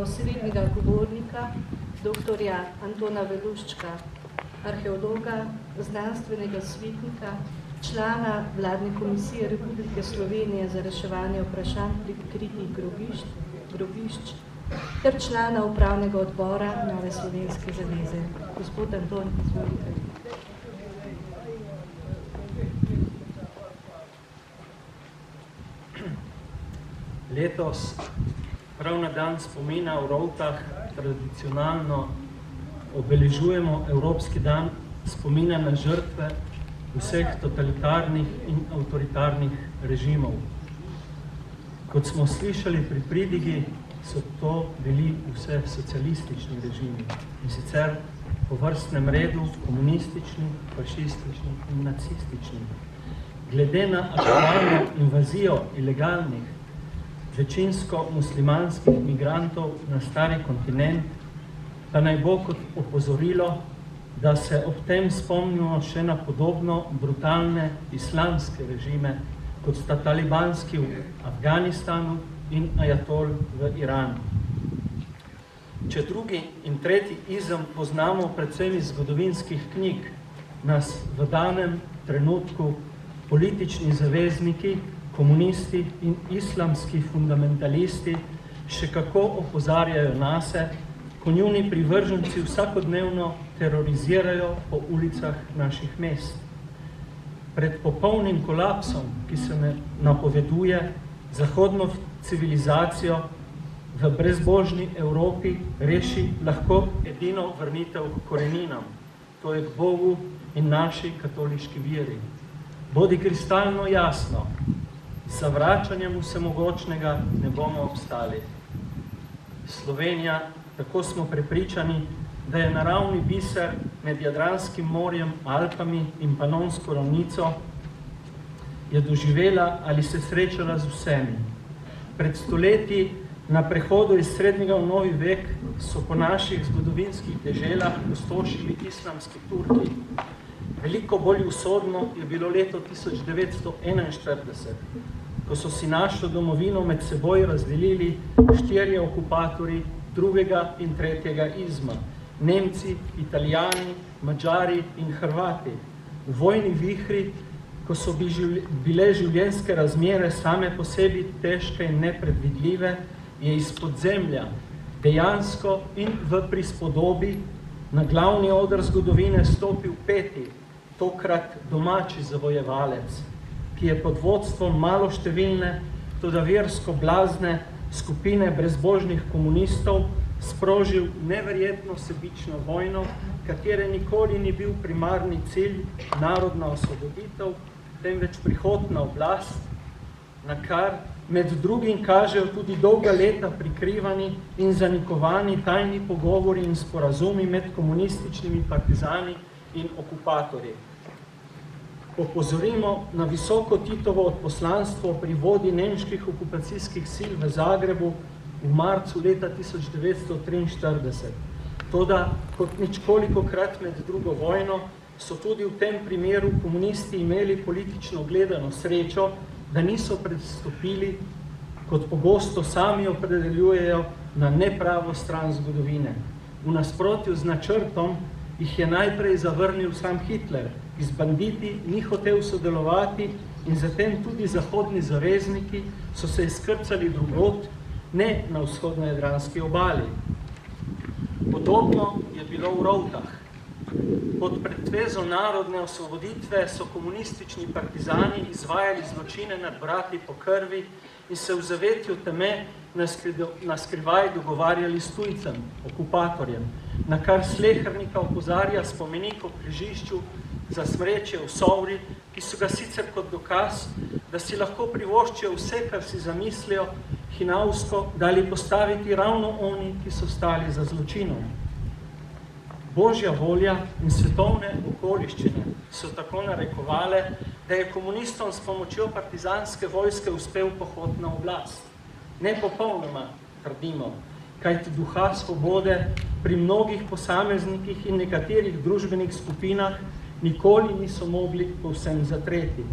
osrednjega govornika, dr. Antona Veluščka, arheologa, znanstvenega svetnika, člana Vladne komisije Republike Slovenije za reševanje vprašanj prikritih grobišč ter člana upravnega odbora Nove Slovenske zaveze. Gospod Anton, izvolite. Letos, prav na dan spomina v Rovtah, tradicionalno obeležujemo Evropski dan spomina na žrtve vseh totalitarnih in avtoritarnih režimov. Kot smo slišali pri pridigi, so to bili vse socialistični režimi, in sicer po vrstnem redu komunistični, fašistični in nacistični. Glede na aktualno invazijo ilegalnih, večinsko muslimanskih migrantov na stari kontinent, pa naj bo kot opozorilo, da se ob tem spomnimo še na podobno brutalne islamske režime, kot sta talibanski v Afganistanu in ajatol v Iranu. Če drugi in tretji izem poznamo predvsem iz zgodovinskih knjig, nas v danem trenutku politični zavezniki, komunisti in islamski fundamentalisti še kako opozarjajo nase, ko njuni privrženci vsakodnevno terorizirajo po ulicah naših mest. Pred popolnim kolapsom, ki se napoveduje zahodno civilizacijo v brezbožni Evropi, reši lahko edino vrnitev k koreninam, to je k Bogu in naši katoliški veri. Bodi kristalno jasno, z zavračanjem vsemogočnega ne bomo obstali. Slovenija, tako smo prepričani, da je naravni biser med Jadranskim morjem, Alpami in Panonsko ravnico, je doživela ali se srečala z vsemi. Pred stoletji na prehodu iz srednjega v novi vek so po naših zgodovinskih deželah pustošili islamski Turki. Veliko bolj usodno je bilo leto 1941, ko so si našo domovino med seboj razdelili 4 okupatorji drugega in tretjega izma, Nemci, Italijani, Madžari in Hrvati. V vojni vihri, ko so bile življenjske razmere same po sebi težke in nepredvidljive, je iz podzemlja dejansko in v prispodobi na glavni oder zgodovine stopil peti, tokrat domači zavojevalec, ki je pod vodstvom maloštevilne, toda versko blazne skupine brezbožnih komunistov sprožil neverjetno sebično vojno, katere nikoli ni bil primarni cilj narodna osvoboditev, temveč prihod na oblast, na kar med drugim kažejo tudi dolga leta prikrivani in zanikovani tajni pogovori in sporazumi med komunističnimi partizani in okupatorji. Opozorimo na visoko Titovo odposlanstvo pri vodi nemških okupacijskih sil v Zagrebu v marcu leta 1943. Toda, kot ničkolikokrat med drugo vojno, so tudi v tem primeru komunisti imeli politično gledano srečo, da niso predstopili, kot pogosto sami opredeljujejo, na nepravo stran zgodovine. V nasprotju z načrtom jih je najprej zavrnil sam Hitler, ki z banditi ni hotel sodelovati in zatem tudi zahodni zavezniki so se izkrcali drugod, ne na vzhodno-jadranski obali. Podobno je bilo v Rovtah. Pod pretvezo narodne osvoboditve so komunistični partizani izvajali zločine nad brati po krvi in se v zavetju teme na skrivaj dogovarjali s tujcem, okupatorjem, na kar slehernika opozarja spomenik o križišču za smrečje v Sovri, ki so ga sicer kot dokaz, da si lahko privoščijo vse, kar si zamislijo, hinavsko dali postaviti ravno oni, ki so stali za zločinom. Božja volja in svetovne okoliščine so tako narekovale, da je komunistom s pomočjo partizanske vojske uspel pohod na oblast. Ne popolnoma, trdimo, kajti duha svobode pri mnogih posameznikih in nekaterih družbenih skupinah nikoli niso mogli povsem zatreti.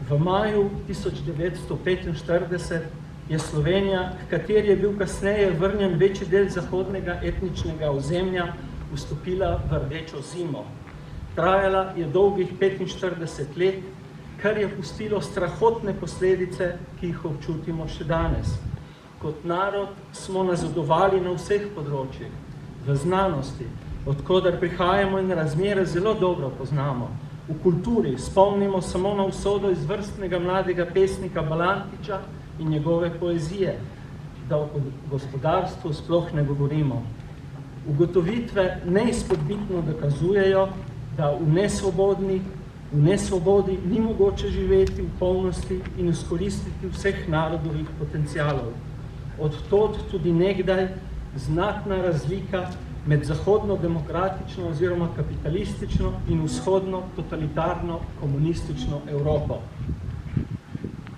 V maju 1945 je Slovenija, k kateri je bil kasneje vrnjen večji del zahodnega etničnega ozemlja, vstopila v rdečo zimo. Trajala je dolgih 45 let, kar je pustilo strahotne posledice, ki jih občutimo še danes. Kot narod smo nazadovali na vseh področjih, v znanosti, odkoder prihajamo in razmere zelo dobro poznamo. V kulturi spomnimo samo na usodo izvrstnega mladega pesnika Balantiča in njegove poezije, da o gospodarstvu sploh ne govorimo. Ugotovitve neizpodbitno dokazujejo, da v nesvobodi ni mogoče živeti v polnosti in izkoristiti vseh narodovih potencialov. Od tod tudi nekdaj znatna razlika med zahodno demokratično oziroma kapitalistično in vzhodno totalitarno komunistično Evropo.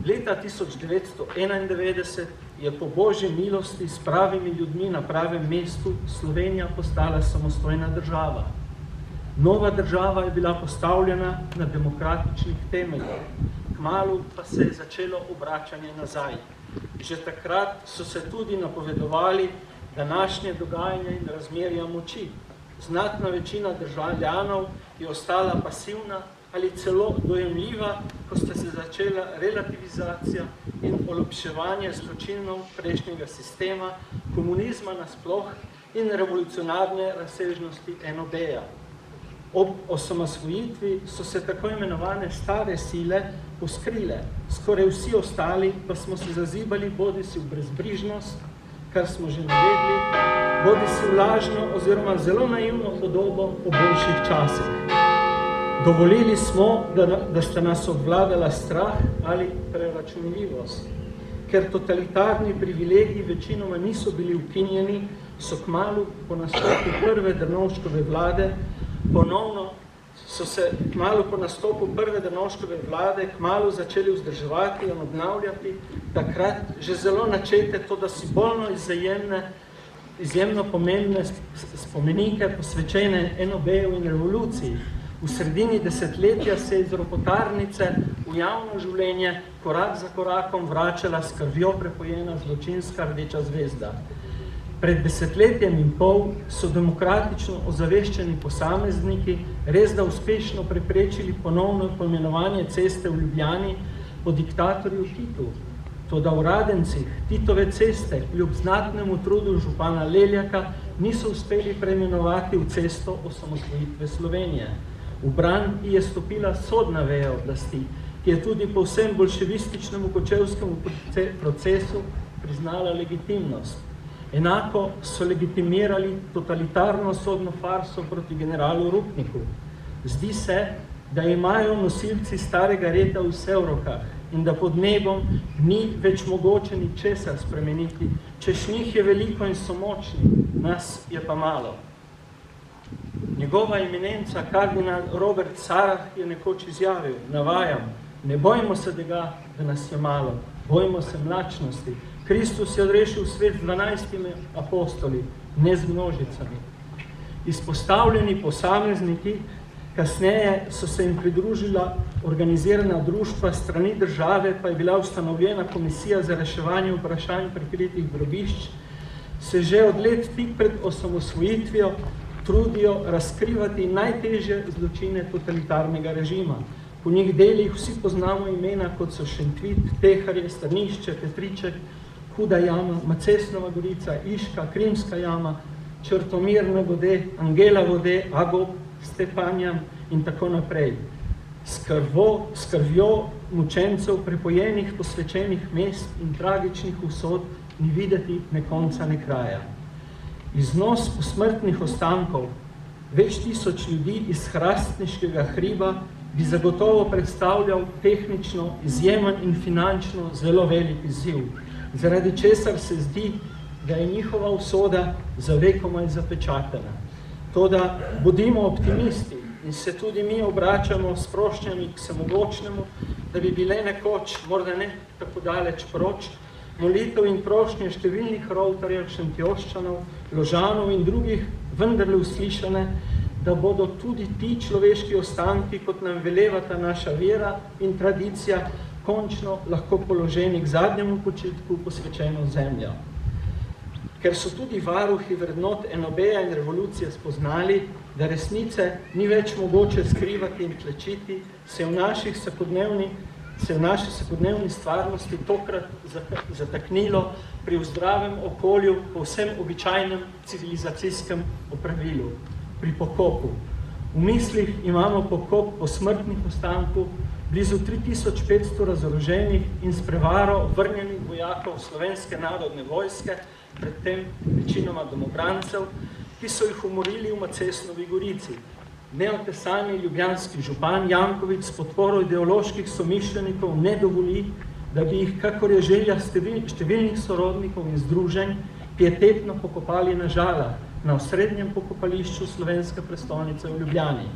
Leta 1991 je po božji milosti s pravimi ljudmi na pravem mestu Slovenija postala samostojna država. Nova država je bila postavljena na demokratičnih temeljih, kmalu pa se je začelo obračanje nazaj. Že takrat so se tudi napovedovali današnje dogajanje in razmerja moči. Znatna večina državljanov je ostala pasivna ali celo dojemljiva, ko sta se začela relativizacija in olepševanje zločinov prejšnjega sistema, komunizma nasploh in revolucionarne razsežnosti NOB-ja. Ob osamosvojitvi so se tako imenovane stare sile poskrile, skoraj vsi ostali pa smo se zazibali bodisi v brezbrižnost, kar smo že navedli, bodisi v lažno oziroma zelo naivno podobo o boljših časih. Dovolili smo, da sta nas obvladala strah ali preračunljivost. Ker totalitarni privilegiji večinoma niso bili ukinjeni, so kmalu po nastopu prve Drnovškove vlade kmalu začeli vzdrževati in obnavljati takrat že zelo načete, to da simbolno izjemno pomembne spomenike posvečene NOB-ju in revoluciji. V sredini desetletja se je iz ropotarnice v javno življenje korak za korakom vračala s krvjo prepojena zločinska rdeča zvezda. Pred desetletjem in pol so demokratično ozaveščeni posamezniki res da uspešno preprečili ponovno poimenovanje ceste v Ljubljani po diktatorju Titu. Toda v Radencih Titove ceste kljub znatnemu trudu župana Leljaka niso uspeli preimenovati v cesto osamosvojitve Slovenije. V bran je stopila sodna veja oblasti, ki je tudi po vsem bolševističnemu kočevskemu procesu priznala legitimnost. Enako so legitimirali totalitarno sodno farso proti generalu Rupniku. Zdi se, da imajo nosilci starega reda vse v rokah in da pod nebom ni več mogoče ničesar spremeniti. Češ njih je veliko in so močni, nas je pa malo. Njegova eminenca, kardinal Robert Sarah, je nekoč izjavil, navajam, ne bojmo se tega, da nas je malo, bojmo se mlačnosti. Kristus je odrešil svet z 12 apostoli, ne z množicami. Izpostavljeni posamezniki, kasneje so se jim pridružila organizirana društva strani države, pa je bila ustanovljena komisija za reševanje vprašanj prikritih grobišč, se že od let tik pred osamosvojitvijo trudijo razkrivati najtežje zločine totalitarnega režima. Po njih delih vsi poznamo imena, kot so Šentvit, Teharje, Strnišče, Petriček, Huda jama, Macesnova gorica, Iška, Krimska jama, Črtomir na Vode, Angela Vode, Agop, Stepanjam in tako naprej. S krvjo mučencev prepojenih posvečenih mest in tragičnih usod ni videti ne konca ne kraja. Iznos posmrtnih ostankov več tisoč ljudi iz hrastniškega hriba bi zagotovo predstavljal tehnično izjemen in finančno zelo velik izziv, zaradi česar se zdi, da je njihova usoda za vekomaj zapečatena. Toda bodimo optimisti in se tudi mi obračamo s prošnjami k vsemogočnemu, da bi bile nekoč, morda ne tako daleč proč, molitev in prošnje številnih rovtarjev, Šentjoščanov, Ložanov in drugih vendarle uslišane, da bodo tudi ti človeški ostanki, kot nam velevata naša vera in tradicija, končno lahko položeni k zadnjemu počitku posvečeno zemljo. Ker so tudi varuhi vrednot enobeja in revolucije spoznali, da resnice ni več mogoče skrivati in tlačiti, se v naši vsakodnevni stvarnosti tokrat zataknilo pri zdravem okolju po vsem običajnem civilizacijskem opravilu, pri pokopu. V mislih imamo pokop posmrtnih ostankov blizu 3500 razoroženih in s prevaro vrnjenih vojakov Slovenske narodne vojske, predtem večinoma domobrancev, ki so jih umorili v Macesnovi Gorici. Neotesani ljubljanski župan Janković s podporo ideoloških somišljenikov ne dovoli, da bi jih, kakor je želja številnih sorodnikov in združenj, pietetno pokopali na Žalah, na osrednjem pokopališču slovenske prestolnice v Ljubljani.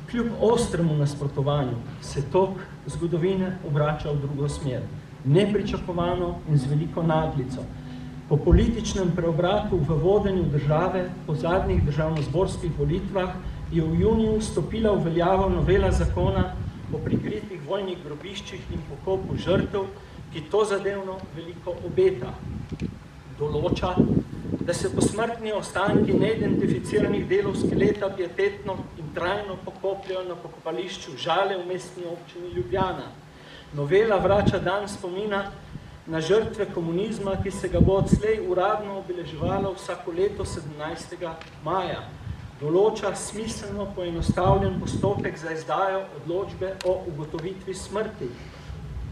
Kljub ostremu nasprotovanju se tok zgodovine obrača v drugo smer, nepričakovano in z veliko naglico. Po političnem preobratu v vodenju države po zadnjih državnozborskih volitvah je v juniju stopila v veljavo novela zakona o prikritih vojnih grobiščih in pokopu žrtev, ki to zadevno veliko obeta. Določa, da se posmrtni ostanki neidentificiranih delov skeleta pietetno in trajno pokopljajo na pokopališču Žale v mestni občini Ljubljana. Novela vrača dan spomina na žrtve komunizma, ki se ga bo odslej uradno obeleževalo vsako leto 17. maja. Določa smiselno poenostavljen postopek za izdajo odločbe o ugotovitvi smrti.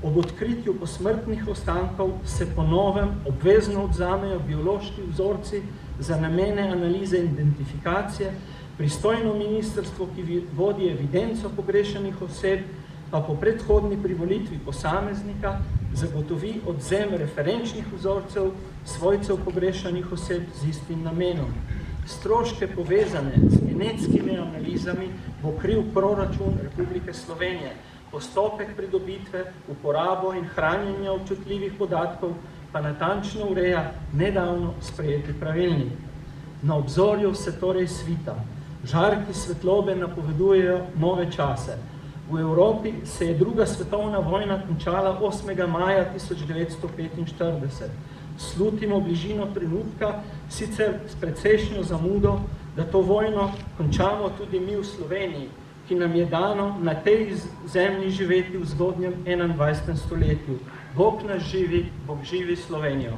Ob odkritju posmrtnih ostankov se po novem obvezno odzamejo biološki vzorci za namene analize in identifikacije, pristojno ministrstvo, ki vodi evidenco pogrešanih oseb, pa po predhodni privolitvi posameznika zagotovi odzem referenčnih vzorcev svojcev pogrešanih oseb z istim namenom. Stroške povezane z genetskimi analizami bo kril proračun Republike Slovenije. Postopek pridobitve, uporabo in hranjenja občutljivih podatkov pa natančno ureja nedavno sprejeti pravilnik. Na obzorju se torej svita. Žarki svetlobe napovedujejo nove čase. V Evropi se je druga svetovna vojna končala 8. maja 1945. Slutimo bližino trenutka, sicer s precejšnjo zamudo, da to vojno končamo tudi mi v Sloveniji, ki nam je dano na tej zemlji živeti v zgodnjem 21. stoletju. Bog nas živi, Bog živi Slovenijo.